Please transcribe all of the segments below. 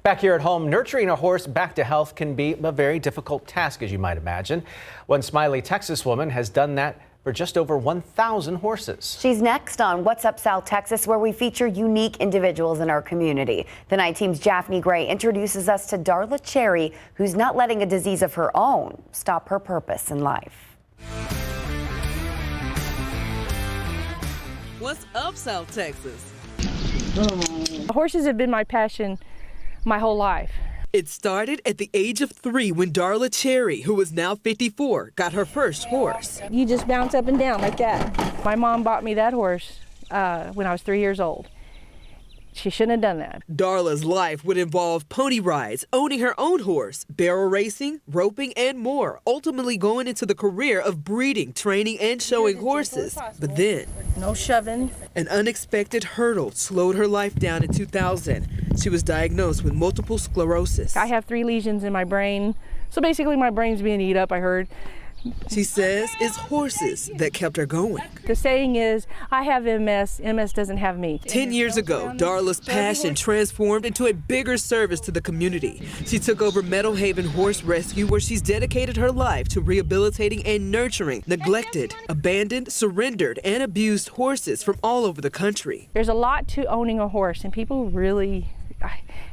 Back here at home, nurturing a horse back to health can be a very difficult task, as you might imagine. One Smiley, Texas woman has done that for just over 1,000 horses. She's next on What's Up South Texas, where we feature unique individuals in our community. The Night Team's Daphne Gray introduces us to Darla Cherry, who's not letting a disease of her own stop her purpose in life. What's up, South Texas? Horses have been my passion my whole life. It started at the age of 3 when Darla Cherry, who is now 54, got her first horse. You just bounce up and down like that. My mom bought me that horse when I was 3 years old. She shouldn't have done that. Darla's life would involve pony rides, owning her own horse, barrel racing, roping, and more, ultimately going into the career of breeding, training, and showing horses. But then, No shoving. an unexpected hurdle slowed her life down in 2000. She was diagnosed with multiple sclerosis. I have 3 lesions in my brain. So basically my brain's being eaten up, I heard. She says it's horses that kept her going. The saying is, I have MS, MS doesn't have me. 10 years ago, Darla's passion transformed into a bigger service to the community. She took over Meadow Haven Horse Rescue, where she's dedicated her life to rehabilitating and nurturing neglected, abandoned, surrendered, and abused horses from all over the country. There's a lot to owning a horse, and people really,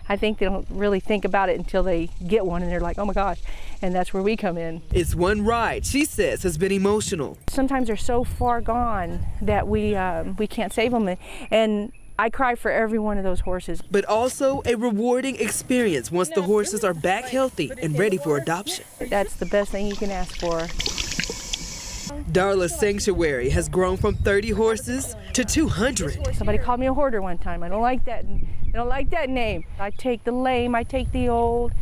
I think they don't really think about it until they get one and they're like, oh my gosh, and that's where we come in. It's one ride, she says, has been emotional. Sometimes they're so far gone that we can't save them, and I cry for every one of those horses. But also a rewarding experience once the horses are back healthy and ready for adoption. That's the best thing you can ask for. Darla's sanctuary has grown from 30 horses to 200. Somebody called me a hoarder one time. I don't like that. I don't like that name. I take the lame, I take the old,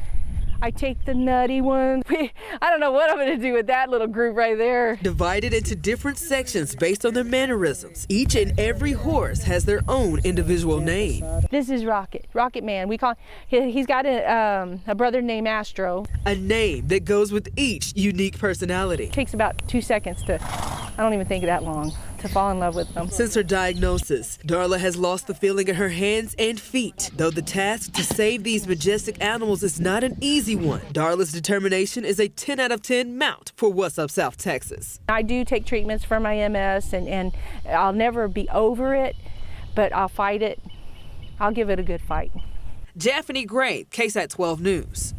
I take the nutty one. I don't know what I'm gonna do with that little group right there. Divided into different sections based on their mannerisms. Each and every horse has their own individual name. This is Rocket, Rocket Man. We call. He's got a brother named Astro. A name that goes with each unique personality. It takes about 2 seconds to. I don't even think that long to fall in love with them. Since her diagnosis, Darla has lost the feeling in her hands and feet. Though the task to save these majestic animals is not an easy one, Darla's determination is a 10 out of 10 mount for What's Up South Texas. I do take treatments for my MS, and I'll never be over it, but I'll fight it. I'll give it a good fight. Daphne Gray, KSAT 12 News.